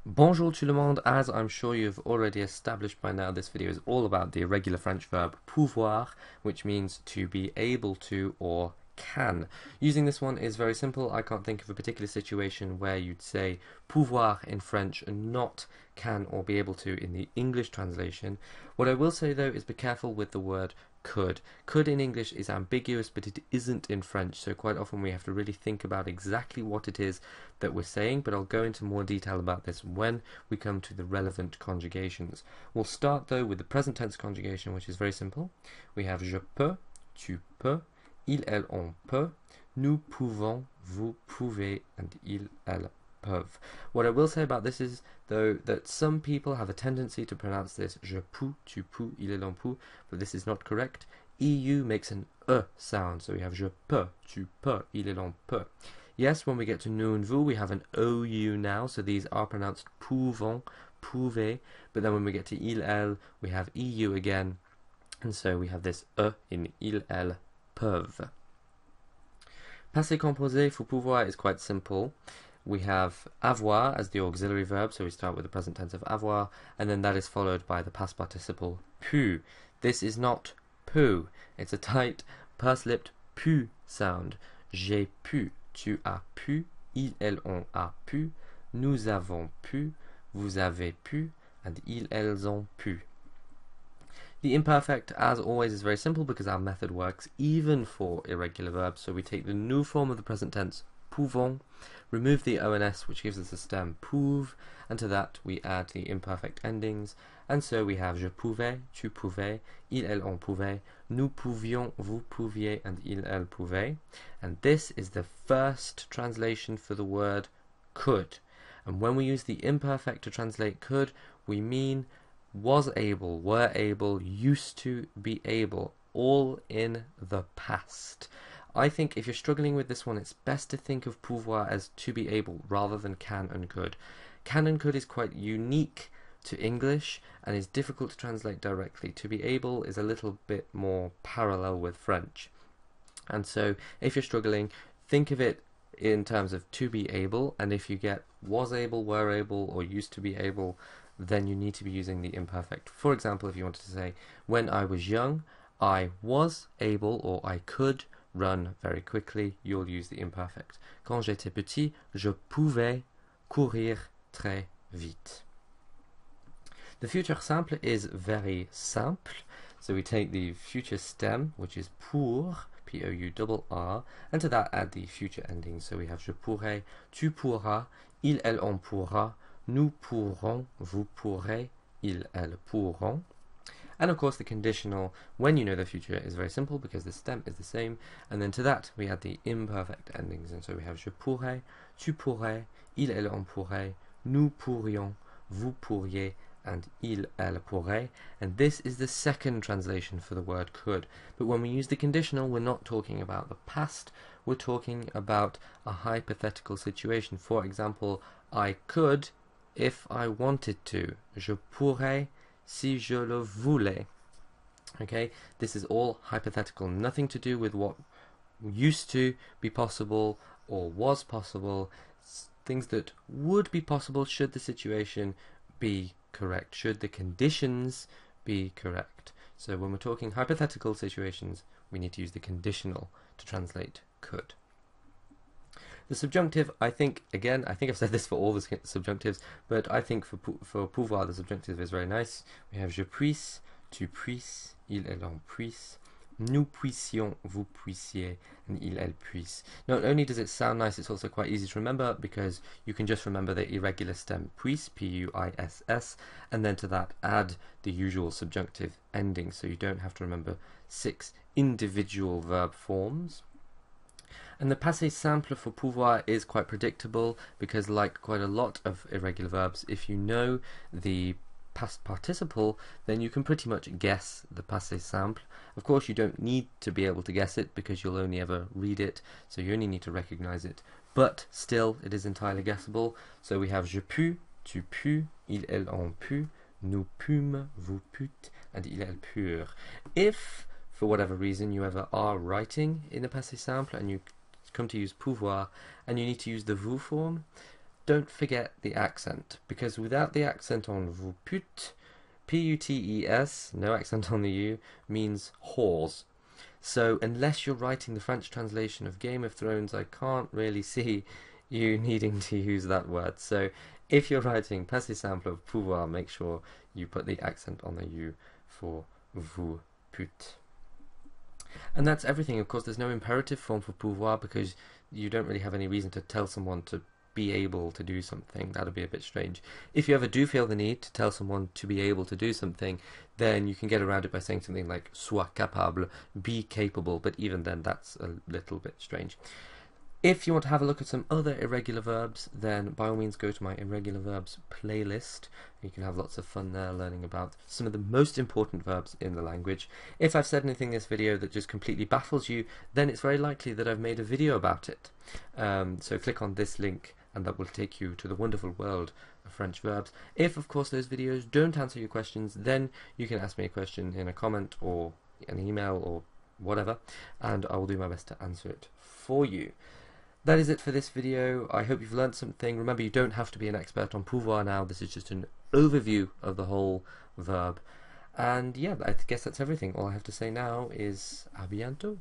Bonjour tout le monde. As I'm sure you've already established by now, this video is all about the irregular French verb pouvoir, which means to be able to or can. Using this one is very simple. I can't think of a particular situation where you'd say pouvoir in French and not can or be able to in the English translation. What I will say though is be careful with the word could. Could in English is ambiguous, but it isn't in French, so quite often we have to really think about exactly what it is that we're saying, but I'll go into more detail about this when we come to the relevant conjugations. We'll start though with the present tense conjugation, which is very simple. We have je peux, tu peux, il, elle, on peut, nous pouvons, vous pouvez, and il, elle peuvent. What I will say about this is, though, that some people have a tendency to pronounce this je peux, tu peux, il, elle, on peut, but this is not correct. EU makes an E sound, so we have je peux, tu peux, il, elle, on peut. Yes, when we get to nous and vous, we have an OU now, so these are pronounced pouvons, pouvez, but then when we get to il, elle, we have EU again, and so we have this E in il, elle, peuvent. Passé composé for pouvoir is quite simple. We have avoir as the auxiliary verb, so we start with the present tense of avoir, and then that is followed by the past participle pu. This is not pu, it's a tight, pursed-lipped pu sound. J'ai pu, tu as pu, il, elle, on a pu, nous avons pu, vous avez pu, and ils, elles ont pu. The imperfect, as always, is very simple because our method works even for irregular verbs. So we take the new form of the present tense, pouvons, remove the ONS, which gives us the stem pouve, and to that we add the imperfect endings. And so we have je pouvais, tu pouvais, il, elle, on pouvait, nous pouvions, vous pouviez, and il, elle pouvait. And this is the first translation for the word could. And when we use the imperfect to translate could, we mean was able, were able, used to be able, all in the past. I think if you're struggling with this one, it's best to think of pouvoir as to be able rather than can and could. Can and could is quite unique to English and is difficult to translate directly. To be able is a little bit more parallel with French. And so if you're struggling, think of it in terms of to be able, and if you get was able, were able, or used to be able, then you need to be using the imperfect. For example, if you wanted to say, when I was young, I was able or I could run very quickly, you'll use the imperfect. Quand j'étais petit, je pouvais courir très vite. The future simple is very simple. So we take the future stem, which is pour, P-O-U-R-R, and to that add the future ending. So we have je pourrais, tu pourras, il, elle, on pourra, nous pourrons, vous pourrez, ils, elles pourront. And of course the conditional, when you know the future, is very simple because the stem is the same, and then to that we add the imperfect endings, and so we have je pourrais, tu pourrais, il, elle, on pourrait, nous pourrions, vous pourriez, and il, elle pourrait, and this is the second translation for the word could. But when we use the conditional, we're not talking about the past, we're talking about a hypothetical situation. For example, I could if I wanted to. Je pourrais si je le voulais. Okay, this is all hypothetical, nothing to do with what used to be possible or was possible, things that would be possible should the situation be correct, should the conditions be correct. So when we're talking hypothetical situations, we need to use the conditional to translate could. The subjunctive, I think I've said this for all the subjunctives, but I think for pouvoir the subjunctive is very nice. We have je puisse, tu puisses, il, elle, on puisse, nous puissions, vous puissiez, and il, elle puisse. Not only does it sound nice, it's also quite easy to remember because you can just remember the irregular stem puisse, P-U-I-S-S, and then to that add the usual subjunctive ending, so you don't have to remember 6 individual verb forms. And the passé simple for pouvoir is quite predictable because, like quite a lot of irregular verbs, if you know the past participle, then you can pretty much guess the passé simple. Of course, you don't need to be able to guess it because you'll only ever read it, so you only need to recognize it. But still, it is entirely guessable. So we have je pus, tu pus, il, elle, on put, nous pûmes, vous pûtes, and ils, elles purent. If, for whatever reason, you ever are writing in the passé simple and you come to use pouvoir and you need to use the vous form, don't forget the accent, because without the accent on vous putes, P-U-T-E-S, no accent on the U, means whores. So unless you're writing the French translation of Game of Thrones, I can't really see you needing to use that word. So if you're writing passé simple of pouvoir, make sure you put the accent on the U for vous putes. And that's everything. Of course, there's no imperative form for pouvoir because you don't really have any reason to tell someone to be able to do something. That would be a bit strange. If you ever do feel the need to tell someone to be able to do something, then you can get around it by saying something like sois capable, be capable, but even then that's a little bit strange. If you want to have a look at some other irregular verbs, then by all means go to my irregular verbs playlist. You can have lots of fun there learning about some of the most important verbs in the language. If I've said anything in this video that just completely baffles you, then it's very likely that I've made a video about it. So click on this link and that will take you to the wonderful world of French verbs. If, of course, those videos don't answer your questions, then you can ask me a question in a comment or an email or whatever, and I will do my best to answer it for you. That is it for this video. I hope you've learned something. Remember, you don't have to be an expert on pouvoir now. This is just an overview of the whole verb. And yeah, I guess that's everything. All I have to say now is à bientôt.